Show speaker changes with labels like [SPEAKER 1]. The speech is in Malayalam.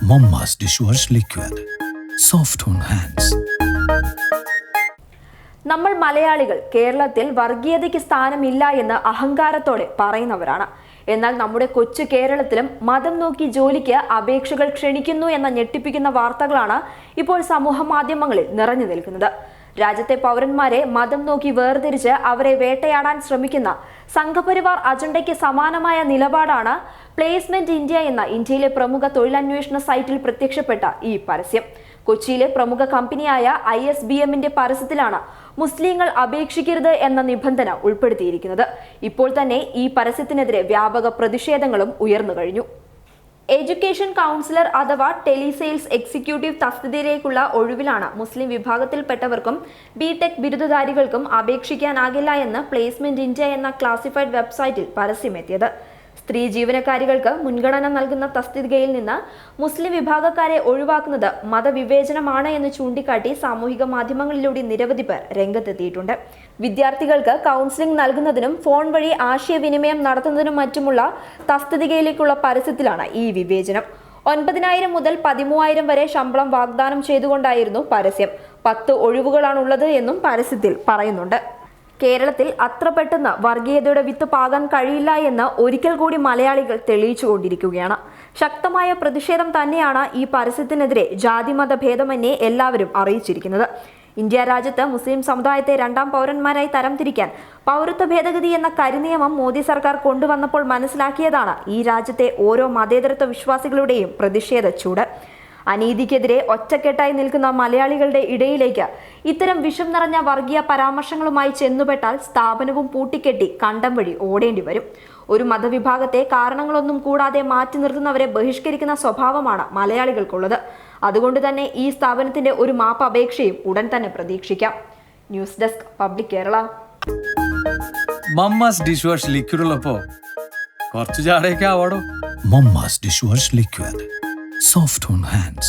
[SPEAKER 1] Momma's dishwash liquid. Soft on hands.
[SPEAKER 2] നമ്മൾ മലയാളികൾ കേരളത്തിൽ വർഗീയതയ്ക്ക് സ്ഥാനമില്ല എന്ന് അഹങ്കാരത്തോടെ പറയുന്നവരാണ്. എന്നാൽ നമ്മുടെ കൊച്ചു കേരളത്തിലും മതം നോക്കി ജോലിക്ക് അപേക്ഷകൾ ക്ഷണിക്കുന്നു എന്ന ഞെട്ടിപ്പിക്കുന്ന വാർത്തകളാണ് ഇപ്പോൾ സമൂഹ മാധ്യമങ്ങളിൽ നിറഞ്ഞു നിൽക്കുന്നത്. രാജ്യത്തെ പൗരന്മാരെ മതം നോക്കി വേർതിരിച്ച് അവരെ വേട്ടയാടാൻ ശ്രമിക്കുന്ന സംഘപരിവാർ അജണ്ടയ്ക്ക് സമാനമായ നിലപാടാണ് പ്ലേസ്മെന്റ് ഇന്ത്യ എന്ന ഇന്ത്യയിലെ പ്രമുഖ തൊഴിലന്വേഷണ സൈറ്റിൽ പ്രത്യക്ഷപ്പെട്ട ഈ പരസ്യം. കൊച്ചിയിലെ പ്രമുഖ കമ്പനിയായ ISBMന്റെ പരസ്യത്തിലാണ് മുസ്ലിങ്ങൾ അപേക്ഷിക്കരുത് എന്ന നിബന്ധന ഉൾപ്പെടുത്തിയിരിക്കുന്നത്. ഇപ്പോൾ തന്നെ ഈ പരസ്യത്തിനെതിരെ വ്യാപക പ്രതിഷേധങ്ങളും ഉയർന്നു കഴിഞ്ഞു. എഡ്യൂക്കേഷൻ കൗൺസിലർ അഥവാ ടെലിസെയിൽസ് എക്സിക്യൂട്ടീവ് തസ്തികയിലേക്കുള്ള ഒഴിവിലാണ് മുസ്ലിം വിഭാഗത്തിൽപ്പെട്ടവർക്കും ബിടെക് ബിരുദധാരികൾക്കും അപേക്ഷിക്കാനാകില്ല എന്ന് പ്ലേസ്മെന്റ് ഇന്ത്യ എന്ന ക്ലാസിഫൈഡ് വെബ്സൈറ്റിൽ പരസ്യമെത്തിയത്. സ്ത്രീ ജീവനക്കാരികൾക്ക് മുൻഗണന നൽകുന്ന തസ്തികയിൽ നിന്ന് മുസ്ലിം വിഭാഗക്കാരെ ഒഴിവാക്കുന്നത് മതവിവേചനമാണ് എന്ന് ചൂണ്ടിക്കാട്ടി സാമൂഹിക മാധ്യമങ്ങളിലൂടെ നിരവധി പേർ രംഗത്തെത്തിയിട്ടുണ്ട്. വിദ്യാർത്ഥികൾക്ക് കൗൺസിലിംഗ് നൽകുന്നതിനും ഫോൺ വഴി ആശയവിനിമയം നടത്തുന്നതിനും മറ്റുമുള്ള തസ്തികയിലേക്കുള്ള പരസ്യത്തിലാണ് ഈ വിവേചനം. 9,000 മുതൽ 13,000 വരെ ശമ്പളം വാഗ്ദാനം ചെയ്തുകൊണ്ടായിരുന്നു പരസ്യം. 10 ഒഴിവുകളാണുള്ളത് എന്നും പരസ്യത്തിൽ പറയുന്നുണ്ട്. കേരളത്തിൽ അത്ര പെട്ടെന്ന് വർഗീയതയുടെ വിത്ത് പാകാൻ കഴിയില്ല എന്ന് ഒരിക്കൽ കൂടി മലയാളികൾ തെളിയിച്ചുകൊണ്ടിരിക്കുകയാണ്. ശക്തമായ പ്രതിഷേധം തന്നെയാണ് ഈ പരസ്യത്തിനെതിരെ ജാതിമത ഭേദമന്യേ എല്ലാവരും അറിയിച്ചിരിക്കുന്നത്. ഇന്ത്യ രാജ്യത്ത് മുസ്ലിം സമുദായത്തെ 2ാം പൗരന്മാരായി തരംതിരിക്കാൻ പൗരത്വ ഭേദഗതി എന്ന കരിനിയമം മോദി സർക്കാർ കൊണ്ടുവന്നപ്പോൾ മനസ്സിലാക്കിയതാണ് ഈ രാജ്യത്തെ ഓരോ മതേതരത്വ വിശ്വാസികളുടെയും പ്രതിഷേധ ചൂട്. അനീതിക്കെതിരെ ഒറ്റക്കെട്ടായി നിൽക്കുന്ന മലയാളികളുടെ ഇടയിലേക്ക് ഇത്തരം വിഷം നിറഞ്ഞ വർഗീയ പരാമർശങ്ങളുമായി ചെന്നുപെട്ടാൽ സ്ഥാപനവും പൂട്ടിക്കെട്ടി കണ്ടം വഴി ഓടേണ്ടി വരും. ഒരു മതവിഭാഗത്തെ കാരണങ്ങളൊന്നും കൂടാതെ മാറ്റി നിർത്തുന്നവരെ ബഹിഷ്കരിക്കുന്ന സ്വഭാവമാണ് മലയാളികൾക്കുള്ളത്. അതുകൊണ്ട് തന്നെ ഈ സ്ഥാപനത്തിന്റെ ഒരു മാപ്പ് അപേക്ഷയും ഉടൻ തന്നെ പ്രതീക്ഷിക്കാം. News desk public Kerala.
[SPEAKER 3] Mamma's dish wash liquid ഉള്ളപ്പോ കുറച്ച് ചാടയൊക്കെ ആവാടോ.
[SPEAKER 1] Momma's dishwash liquid. Soft on hands.